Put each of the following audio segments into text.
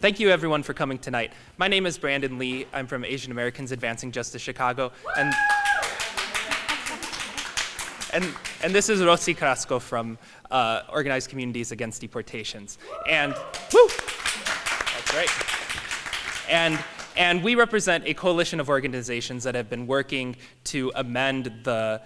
Thank you everyone for coming tonight. My name is Brandon Lee. I'm from Asian Americans Advancing Justice Chicago. And this is Rossi Carrasco from Organized Communities Against Deportations. And, woo! That's right. And we represent a coalition of organizations that have been working to amend the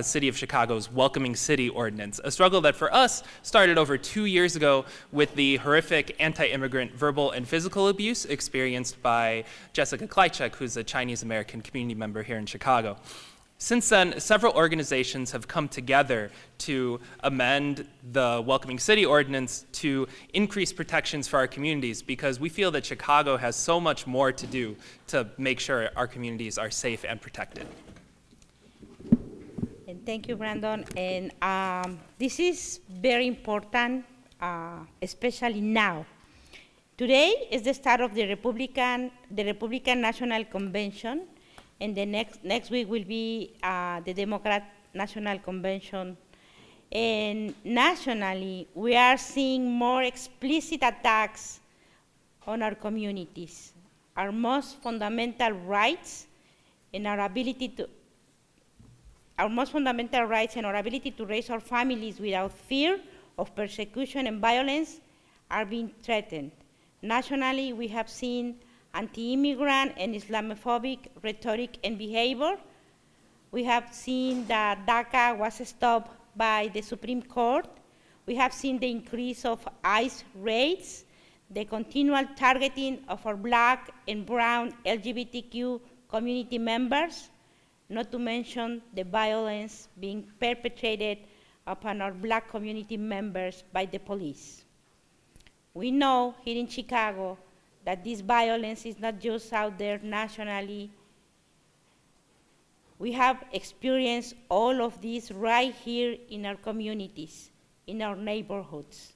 City of Chicago's Welcoming City Ordinance, a struggle that for us started over 2 years ago with the horrific anti-immigrant verbal and physical abuse experienced by Jessica Kleichek, who's a Chinese American community member here in Chicago. Since then, several organizations have come together to amend the Welcoming City Ordinance to increase protections for our communities because we feel that Chicago has so much more to do to make sure our communities are safe and protected. And thank you, Brandon. And this is very important, especially now. Today is the start of the Republican National Convention, and the next week will be the Democrat National Convention. And nationally, we are seeing more explicit attacks on our communities, our most fundamental rights, and our ability to raise our families without fear of persecution and violence are being threatened. Nationally, we have seen anti-immigrant and Islamophobic rhetoric and behavior. We have seen that DACA was stopped by the Supreme Court. We have seen the increase of ICE raids, the continual targeting of our Black and brown LGBTQ community members, not to mention the violence being perpetrated upon our Black community members by the police. We know here in Chicago that this violence is not just out there nationally. We have experienced all of this right here in our communities, in our neighborhoods.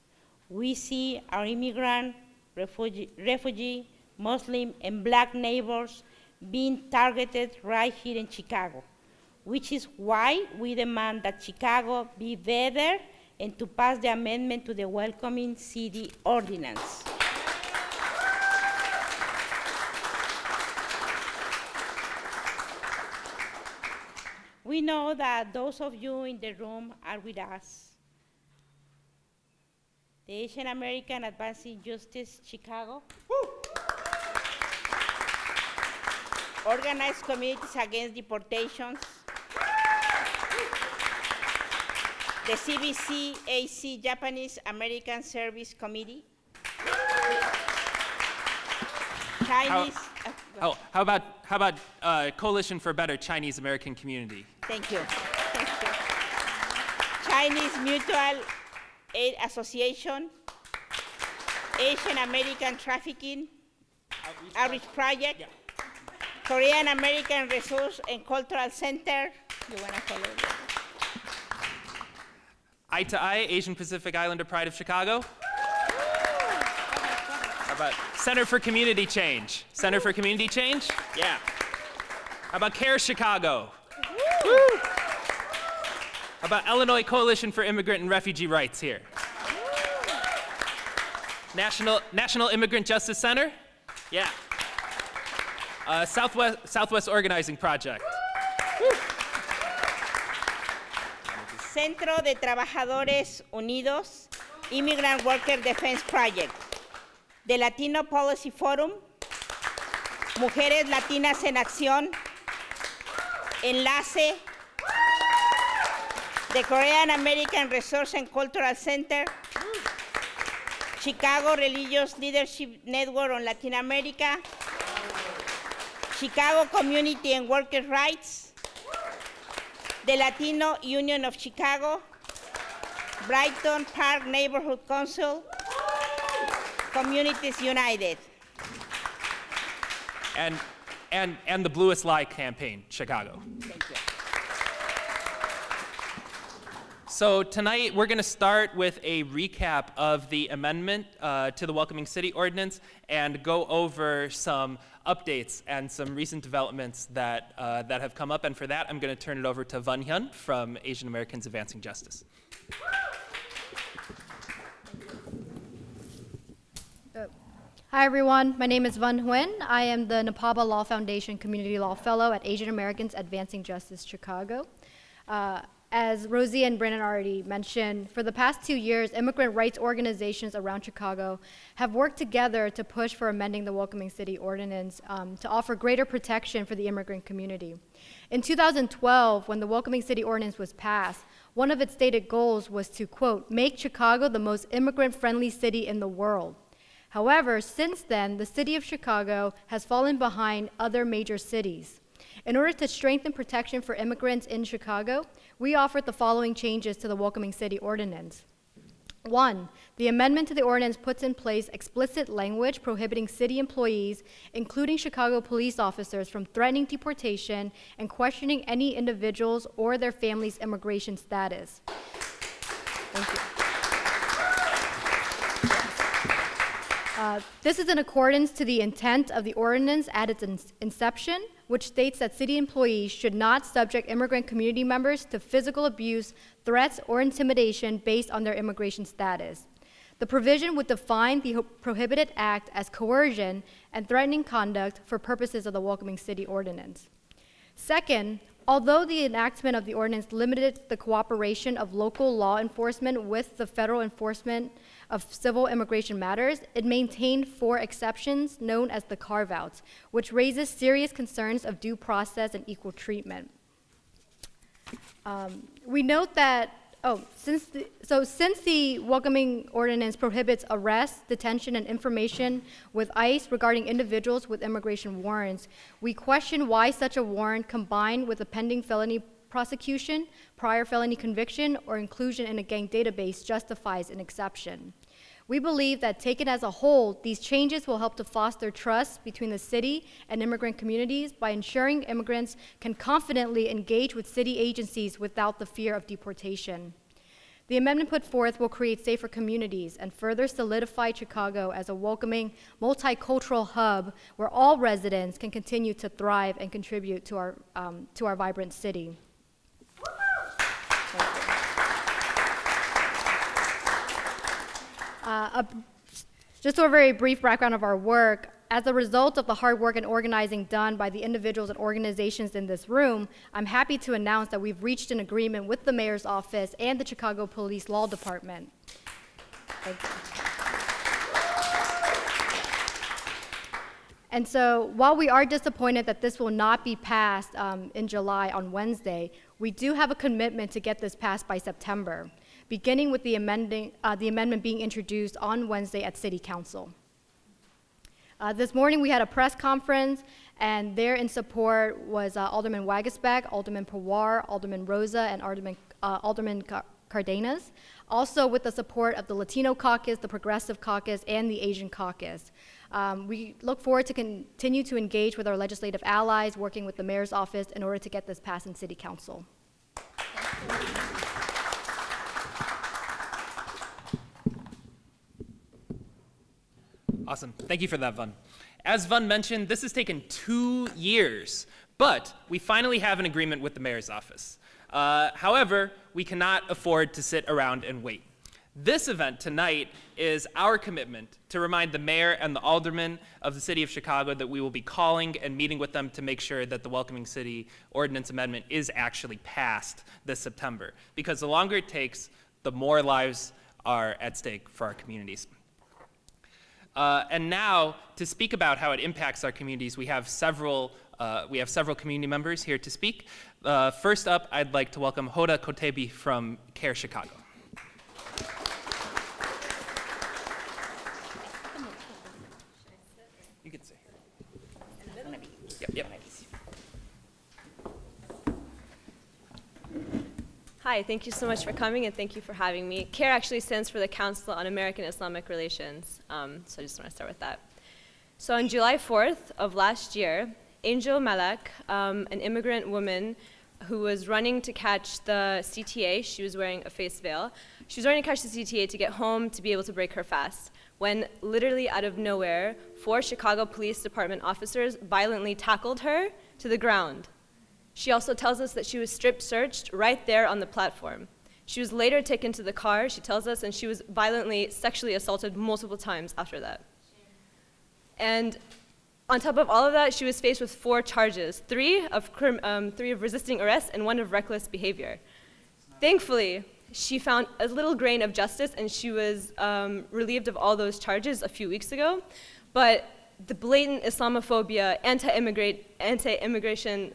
We see our immigrant, refugee, Muslim, and Black neighbors being targeted right here in Chicago, which is why we demand that Chicago be better and to pass the amendment to the Welcoming City Ordinance. We know that those of you in the room are with us. The Asian American Advancing Justice Chicago. Woo! Organized Communities Against Deportations, the CBC-AC Japanese American Service Committee, Chinese. How about Coalition for a Better Chinese American Community? Thank you. Chinese Mutual Aid Association, Asian American Trafficking Outreach Project. Yeah. Korean American Resource and Cultural Center. You want to follow it? Eye to Eye, Asian Pacific Islander Pride of Chicago. How about Center for Community Change? Center for Community Change? Yeah. How about CARE Chicago? Woo! How about Illinois Coalition for Immigrant and Refugee Rights here? National Immigrant Justice Center? Yeah. Southwest Organizing Project. Centro de Trabajadores Unidos, Immigrant Worker Defense Project. The Latino Policy Forum, Mujeres Latinas en Acción, Enlace, the Korean American Resource and Cultural Center, Chicago Religious Leadership Network on Latin America, Chicago Community and Workers' Rights, the Latino Union of Chicago, Brighton Park Neighborhood Council, Communities United. And the Bluest Lie campaign, Chicago. Thank you. So tonight we're going to start with a recap of the amendment to the Welcoming City Ordinance and go over some updates and some recent developments that have come up. And for that, I'm going to turn it over to Van Hyun from Asian Americans Advancing Justice. Hi everyone, my name is Van Nguyen. I am the Napaba Law Foundation Community Law Fellow at Asian Americans Advancing Justice Chicago. As Rosie and Brennan already mentioned, for the past 2 years, immigrant rights organizations around Chicago have worked together to push for amending the Welcoming City Ordinance to offer greater protection for the immigrant community. In 2012, when the Welcoming City Ordinance was passed, one of its stated goals was to, quote, make Chicago the most immigrant-friendly city in the world. However, since then, the city of Chicago has fallen behind other major cities. In order to strengthen protection for immigrants in Chicago, we offered the following changes to the Welcoming City Ordinance. 1, the amendment to the ordinance puts in place explicit language prohibiting city employees, including Chicago police officers, from threatening deportation and questioning any individuals or their families' immigration status. Thank you. This is in accordance to the intent of the ordinance at its inception, which states that city employees should not subject immigrant community members to physical abuse, threats, or intimidation based on their immigration status. The provision would define the prohibited act as coercion and threatening conduct for purposes of the Welcoming City Ordinance. Second, although the enactment of the ordinance limited the cooperation of local law enforcement with the federal enforcement of civil immigration matters, it maintained 4 exceptions known as the carve-outs, which raises serious concerns of due process and equal treatment. We note that, since the Welcoming Ordinance prohibits arrest, detention, and information with ICE regarding individuals with immigration warrants, we question why such a warrant combined with a pending felony prosecution, prior felony conviction, or inclusion in a gang database justifies an exception. We believe that taken as a whole, these changes will help to foster trust between the city and immigrant communities by ensuring immigrants can confidently engage with city agencies without the fear of deportation. The amendment put forth will create safer communities and further solidify Chicago as a welcoming, multicultural hub where all residents can continue to thrive and contribute to our vibrant city. Just a very brief background of our work. As a result of the hard work and organizing done by the individuals and organizations in this room, I'm happy to announce that we've reached an agreement with the Mayor's Office and the Chicago Police Law Department. Thank you. And so while we are disappointed that this will not be passed in July on Wednesday, we do have a commitment to get this passed by September, beginning with the amendment being introduced on Wednesday at City Council. This morning we had a press conference, and there in support was Alderman Wagisbeck, Alderman Pawar, Alderman Rosa, and Alderman Cardenas. Also with the support of the Latino Caucus, the Progressive Caucus, and the Asian Caucus. We look forward to continue to engage with our legislative allies, working with the Mayor's Office in order to get this passed in City Council. Awesome. Thank you for that, Vun. As Vun mentioned, this has taken 2 years, but we finally have an agreement with the Mayor's Office. However, we cannot afford to sit around and wait. This event tonight is our commitment to remind the mayor and the aldermen of the city of Chicago that we will be calling and meeting with them to make sure that the Welcoming City Ordinance Amendment is actually passed this September. Because the longer it takes, the more lives are at stake for our communities. And now, to speak about how it impacts our communities, we have several community members here to speak. First up, I'd like to welcome Hoda Kotebi from CARE Chicago. You can sit here. Yep. Hi, thank you so much for coming, and thank you for having me. CARE actually stands for the Council on American Islamic Relations, so I just want to start with that. So on July 4th of last year, Angel Malak, an immigrant woman who was running to catch the CTA, she was wearing a face veil, she was running to catch the CTA to get home to be able to break her fast, when literally out of nowhere, 4 Chicago Police Department officers violently tackled her to the ground. She also tells us that she was strip searched right there on the platform. She was later taken to the car, she tells us, and she was violently sexually assaulted multiple times after that. And on top of all of that, she was faced with 4 charges, 3 of resisting arrest and 1 of reckless behavior. Thankfully, she found a little grain of justice, and she was relieved of all those charges a few weeks ago. But the blatant Islamophobia, anti-immigration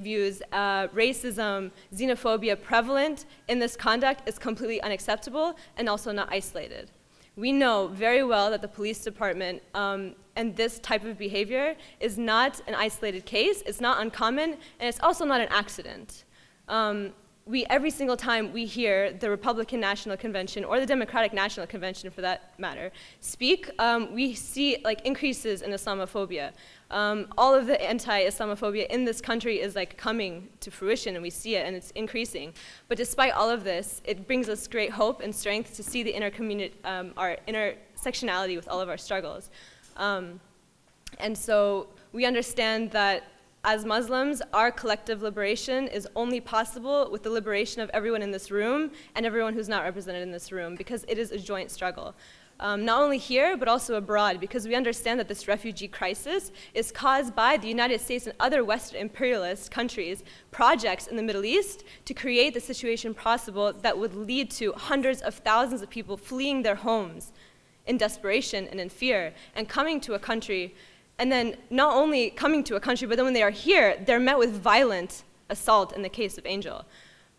views, racism, xenophobia prevalent in this conduct is completely unacceptable and also not isolated. We know very well that the police department and this type of behavior is not an isolated case, it's not uncommon, and it's also not an accident. Every single time we hear the Republican National Convention, or the Democratic National Convention for that matter, speak, we see increases in Islamophobia. All of the anti-Islamophobia in this country is coming to fruition, and we see it, and it's increasing. But despite all of this, it brings us great hope and strength to see the our intersectionality with all of our struggles. And so we understand that as Muslims, our collective liberation is only possible with the liberation of everyone in this room and everyone who's not represented in this room, because it is a joint struggle. Not only here, but also abroad, because we understand that this refugee crisis is caused by the United States and other Western imperialist countries' projects in the Middle East to create the situation possible that would lead to hundreds of thousands of people fleeing their homes in desperation and in fear, and coming to a country. And then not only coming to a country, but then when they are here, they're met with violent assault in the case of Angel.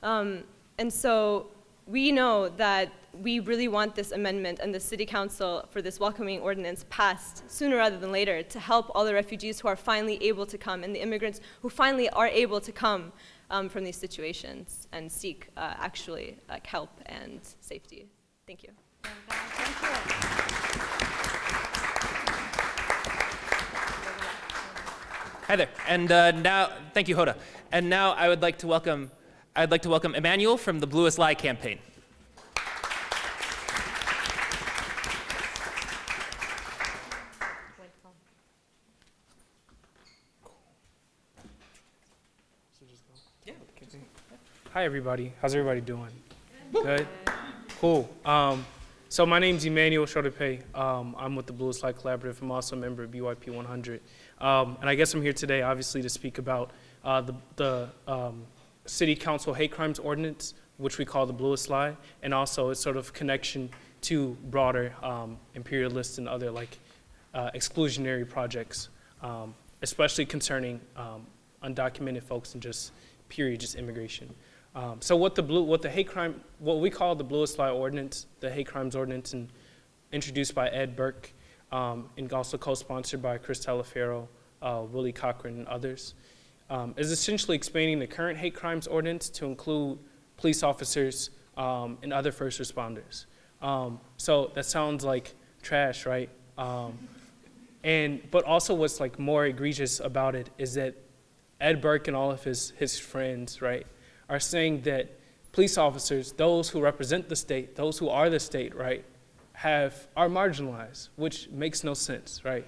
And so we know that we really want this amendment and the City Council for this welcoming ordinance passed sooner rather than later to help all the refugees who are finally able to come, and the immigrants who finally are able to come from these situations and seek actually help and safety. Thank you. Thank you. Hi there, and now, thank you, Hoda. And now I'd like to welcome Emanuel from the Bluest Lie campaign. Hi everybody, how's everybody doing? Good? Cool. So my name's Emanuel. I'm with the Bluest Lie Collaborative. I'm also a member of BYP 100. And I guess I'm here today, obviously, to speak about the City Council Hate Crimes Ordinance, which we call the Bluest Lie, and also its sort of connection to broader imperialist and other exclusionary projects, especially concerning undocumented folks and just immigration. So what we call the Bluest Lie Ordinance, the Hate Crimes Ordinance, and introduced by Ed Burke, and also co-sponsored by Chris Talaferro, Willie Cochran, and others, is essentially expanding the current hate crimes ordinance to include police officers and other first responders. So that sounds like trash, right? But also what's more egregious about it is that Ed Burke and all of his friends, right, are saying that police officers, those who represent the state, those who are the state, right, are marginalized, which makes no sense, right?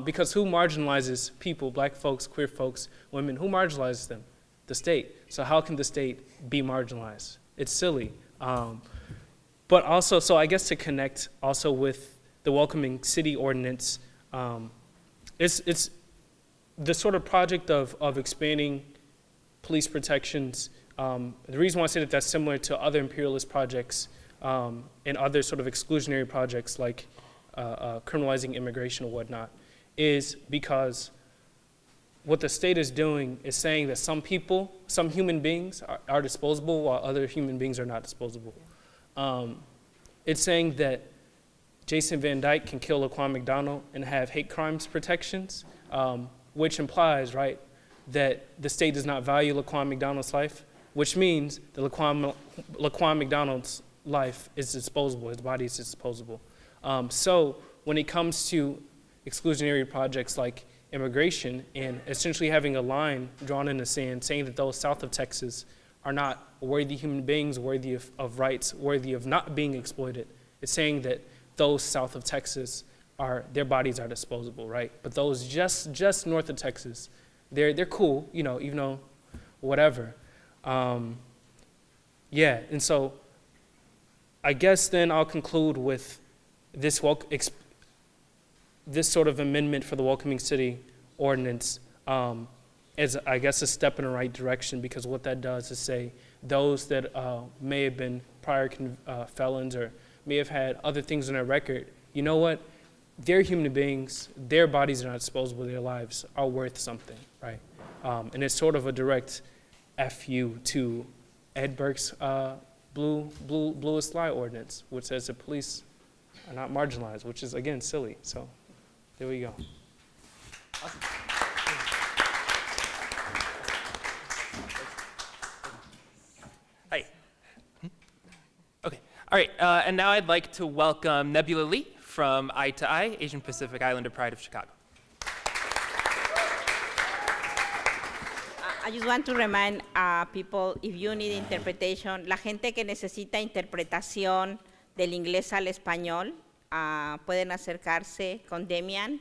Because who marginalizes people, black folks, queer folks, women, who marginalizes them? The state. So how can the state be marginalized? It's silly. But also, so I guess to connect also with the Welcoming City Ordinance, it's the sort of project of expanding police protections. The reason why I say that that's similar to other imperialist projects and other sort of exclusionary projects like criminalizing immigration or whatnot is because what the state is doing is saying that some people, some human beings are disposable while other human beings are not disposable. It's saying that Jason Van Dyke can kill Laquan McDonald and have hate crimes protections, which implies, right, that the state does not value Laquan McDonald's life, which means that Laquan McDonald's life is disposable, his body is disposable. So when it comes to exclusionary projects like immigration and essentially having a line drawn in the sand saying that those south of Texas are not worthy human beings, worthy of rights, worthy of not being exploited, it's saying that those south of Texas their bodies are disposable, right? But those just north of Texas, they're cool, even though whatever. Yeah, and so I guess then I'll conclude with this this sort of amendment for the Welcoming City Ordinance is, I guess, a step in the right direction, because what that does is say those that may have been prior felons or may have had other things on their record, you know what? They're human beings. Their bodies are not disposable. Their lives are worth something, right? And it's sort of a direct FU to Ed Burke's bluest lie ordinance, which says the police are not marginalized, which is, again, silly. So there we go. Awesome. Hi. Okay. All right. And now I'd like to welcome Nebula Lee from Eye to Eye, Asian Pacific Islander Pride of Chicago. I just want to remind people, if you need interpretation, la gente que necesita interpretación del inglés al español, pueden acercarse con Demian,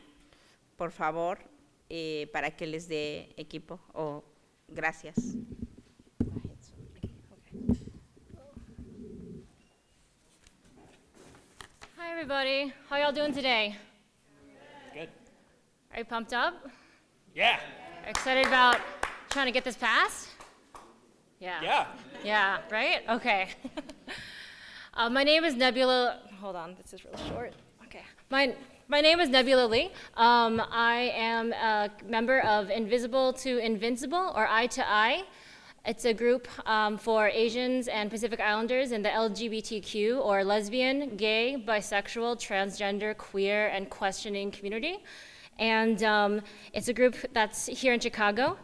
por favor, para que les dé equipo. Gracias. Hi everybody, how y'all doing today? Good. Are you pumped up? Yeah. Excited about trying to get this passed? Yeah. Yeah. Yeah, right? Okay. My name is Nebula, hold on, this is really short. Okay. My name is Nebula Lee. I am a member of Invisible to Invincible, or Eye to Eye. It's a group for Asians and Pacific Islanders in the LGBTQ, or lesbian, gay, bisexual, transgender, queer, and questioning community. And it's a group that's here in Chicago.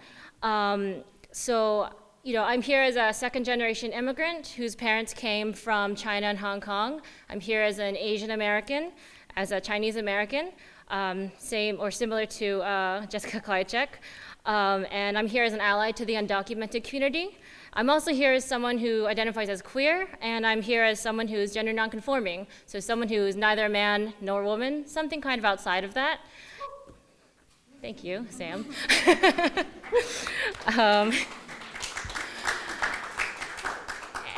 So, you know, I'm here as a second-generation immigrant whose parents came from China and Hong Kong. I'm here as an Asian American, as a Chinese American, same or similar to Jessica Kleitchek. And I'm here as an ally to the undocumented community. I'm also here as someone who identifies as queer, and I'm here as someone who is gender nonconforming, so someone who is neither a man nor a woman, something kind of outside of that. Thank you, Sam.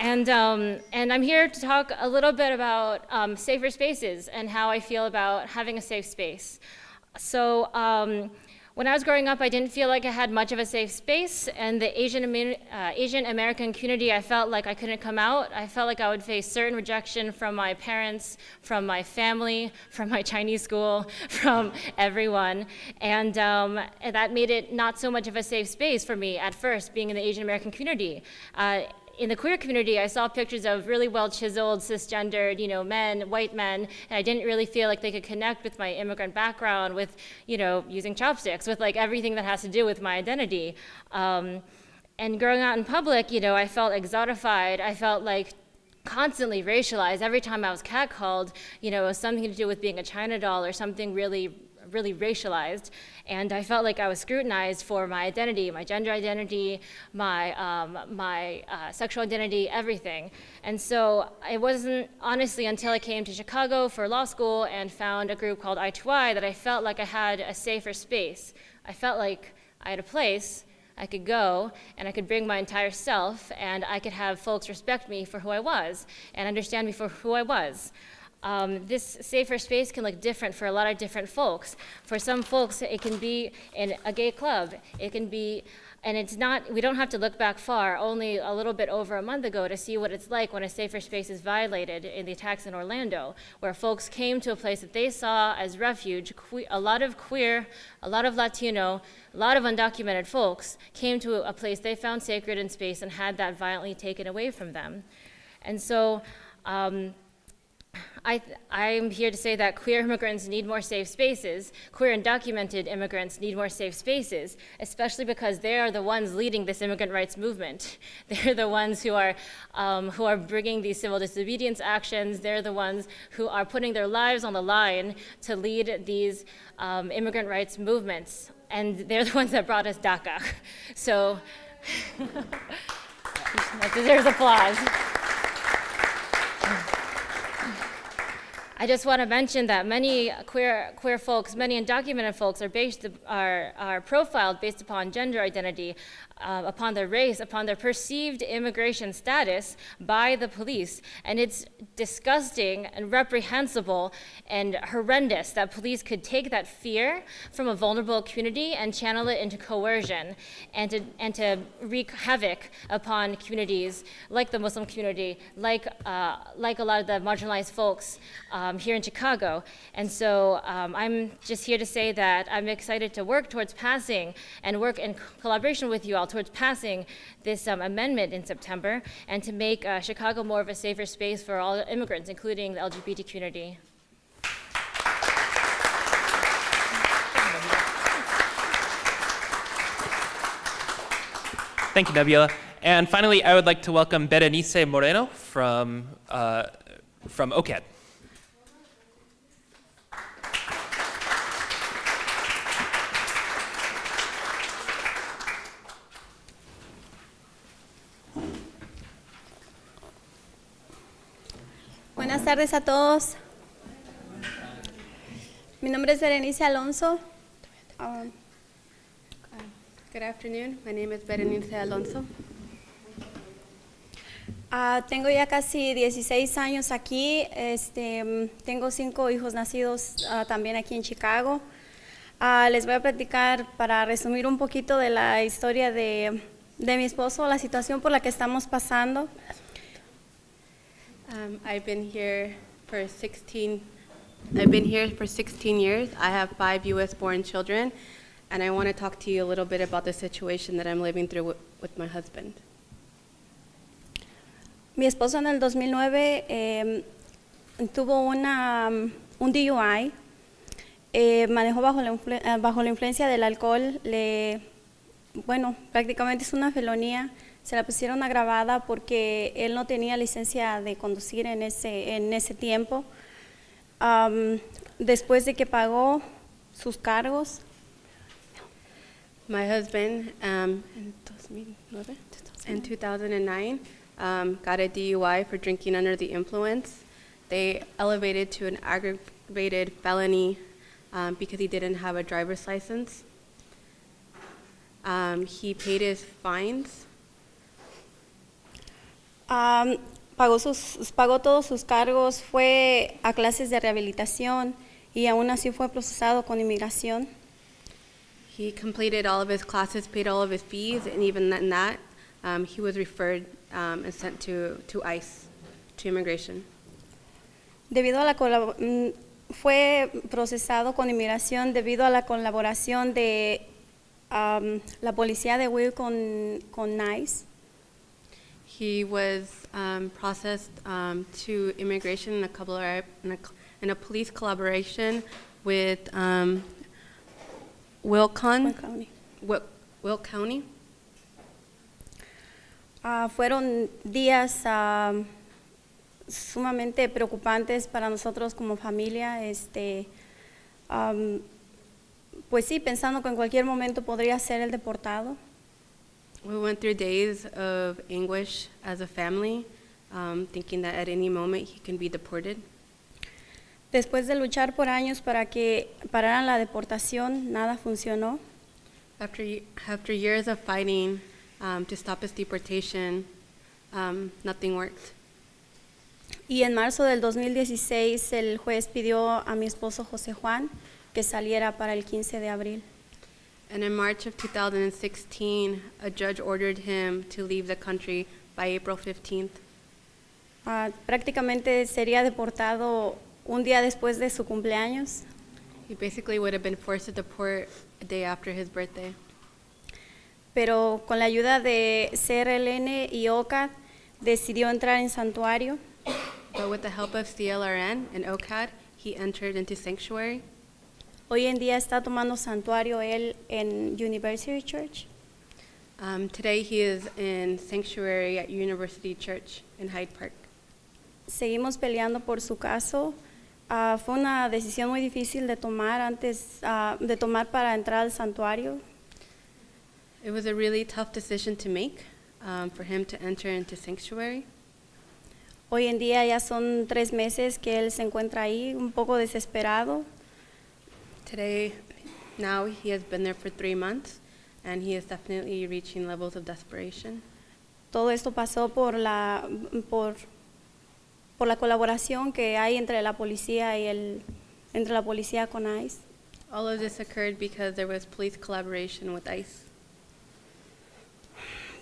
And I'm here to talk a little bit about safer spaces and how I feel about having a safe space. So when I was growing up, I didn't feel like I had much of a safe space, and the Asian American community, I felt like I couldn't come out. I felt like I would face certain rejection from my parents, from my family, from my Chinese school, from everyone, and that made it not so much of a safe space for me at first, being in the Asian American community. In the queer community, I saw pictures of really well-chiseled, cisgendered, men, white men, and I didn't really feel like they could connect with my immigrant background, with, using chopsticks, with like everything that has to do with my identity. And growing out in public, I felt exotified. I felt like constantly racialized. Every time I was catcalled, it was something to do with being a China doll or something really racialized, and I felt like I was scrutinized for my identity, my gender identity, my sexual identity, everything. And so it wasn't honestly until I came to Chicago for law school and found a group called I2I that I felt like I had a safer space. I felt like I had a place I could go and I could bring my entire self, and I could have folks respect me for who I was and understand me for who I was. This safer space can look different for a lot of different folks. For some folks, it can be in a gay club. It can be, and it's not, we don't have to look back far, only a little bit over a month ago to see what it's like when a safer space is violated in the attacks in Orlando, where folks came to a place that they saw as refuge. A lot of queer, a lot of Latino, a lot of undocumented folks came to a place they found sacred in space and had that violently taken away from them. And so, I'm here to say that queer immigrants need more safe spaces. Queer undocumented immigrants need more safe spaces, especially because they are the ones leading this immigrant rights movement. They're the ones who are bringing these civil disobedience actions. They're the ones who are putting their lives on the line to lead these immigrant rights movements. And they're the ones that brought us DACA. So that deserves applause. I just want to mention that many queer folks, many undocumented folks are profiled based upon gender identity. upon their race, upon their perceived immigration status by the police. And it's disgusting and reprehensible and horrendous that police could take that fear from a vulnerable community and channel it into coercion and to wreak havoc upon communities like the Muslim community, like a lot of the marginalized folks here in Chicago. And so I'm just here to say that I'm excited to work towards passing and work in collaboration with you all towards passing this amendment in September and to make Chicago more of a safer space for all immigrants, including the LGBT community. Thank you, Nebula. And finally, I would like to welcome Berenice Moreno from OCAD. Buenas tardes a todos. Mi nombre es Berenice Alonso. Good afternoon. My name is Berenice Alonso. Tengo ya casi 16 años aquí. Tengo 5 hijos nacidos también aquí en Chicago. Les voy a platicar para resumir un poquito de la historia de mi esposo, la situación por la que estamos pasando. I've been here for 16 years. I have 5 U.S.-born children, and I want to talk to you a little bit about the situation that I'm living through with my husband. Mi esposo en el 2009 tuvo un DUI, manejó bajo la influencia del alcohol. Prácticamente es una felonía. Se la pusieron agravada porque él no tenía licencia de conducir en ese tiempo. Después de que pagó sus cargos. My husband, in 2009, got a DUI for drinking under the influence. They elevated to an aggravated felony because he didn't have a driver's license. He paid his fines. Pagó todos sus cargos, fue a clases de rehabilitación y aún así fue procesado con inmigración. He completed all of his classes, paid all of his fees, and even in that, he was referred and sent to ICE, to immigration. Fue procesado con inmigración debido a la colaboración de la policía de Will con ICE. He was processed to immigration in a police collaboration with Will County. Fueron días sumamente preocupantes para nosotros como familia. Pues sí, pensando que en cualquier momento podría ser el deportado. We went through days of anguish as a family, thinking that at any moment he can be deported. Después de luchar por años para que pararan la deportación, nada funcionó. After years of fighting to stop his deportation, nothing worked. Y en marzo del 2016 el juez pidió a mi esposo José Juan que saliera para el 15 de abril. And in March of 2016, a judge ordered him to leave the country by April 15th. Prácticamente sería deportado un día después de su cumpleaños. He basically would have been forced to deport a day after his birthday. Pero con la ayuda de CRLN y OCAD decidió entrar en santuario. But with the help of CLRN and OCAD, he entered into sanctuary. Hoy en día está tomando santuario él en University Church. Today he is in sanctuary at University Church in Hyde Park. Seguimos peleando por su caso. Fue una decisión muy difícil de tomar para entrar al santuario. It was a really tough decision to make for him to enter into sanctuary. Hoy en día ya son 3 meses que él se encuentra ahí, un poco desesperado. Now he has been there for 3 months, and he is definitely reaching levels of desperation. Todo esto pasó por la colaboración que hay entre la policía con ICE. All of this occurred because there was police collaboration with ICE.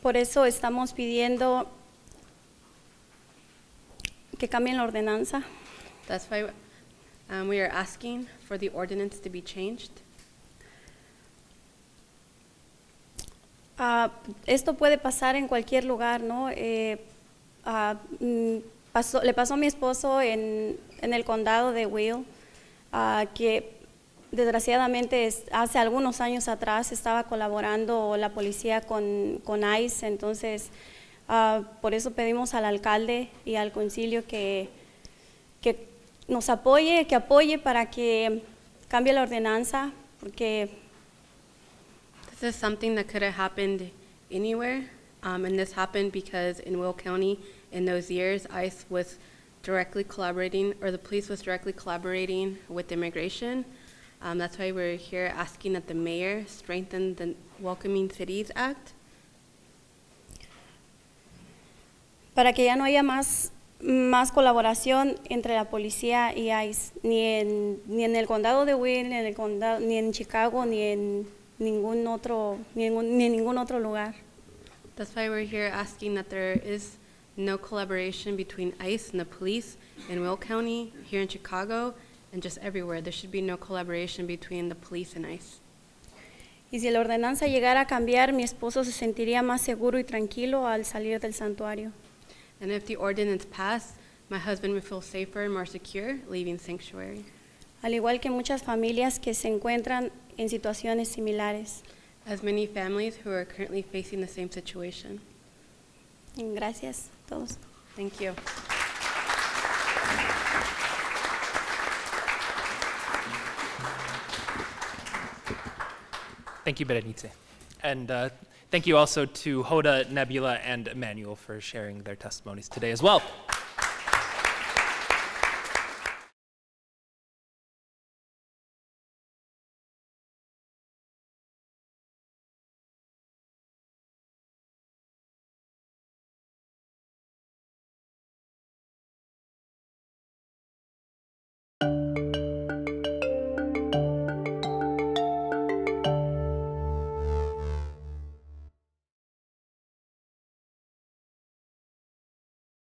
Por eso estamos pidiendo que cambien la ordenanza. That's why we are asking for the ordinance to be changed. Esto puede pasar en cualquier lugar, ¿no? Le pasó a mi esposo en el condado de Will, que desgraciadamente hace algunos años atrás estaba colaborando la policía con ICE, entonces por eso pedimos al alcalde y al concilio que nos apoye, para que cambie la ordenanza, porque This is something that could have happened anywhere, and this happened because in Will County, in those years, ICE was directly collaborating, or the police was directly collaborating with immigration. That's why we're here asking that the mayor strengthen the Welcoming Cities Act, para que ya no haya más colaboración entre la policía y ICE, ni en el condado de Will, ni en Chicago, ni en ningún otro lugar. That's why we're here asking that there is no collaboration between ICE and the police in Will County, here in Chicago, and just everywhere. There should be no collaboration between the police and ICE. Y si la ordenanza llegara a cambiar, mi esposo se sentiría más seguro y tranquilo al salir del santuario. And if the ordinance passed, my husband would feel safer and more secure leaving sanctuary. Al igual que muchas familias que se encuentran en situaciones similares. As many families who are currently facing the same situation. Gracias a todos. Thank you. Thank you, Berenice. And thank you also to Hoda, Nebula, and Emanuel for sharing their testimonies today as well.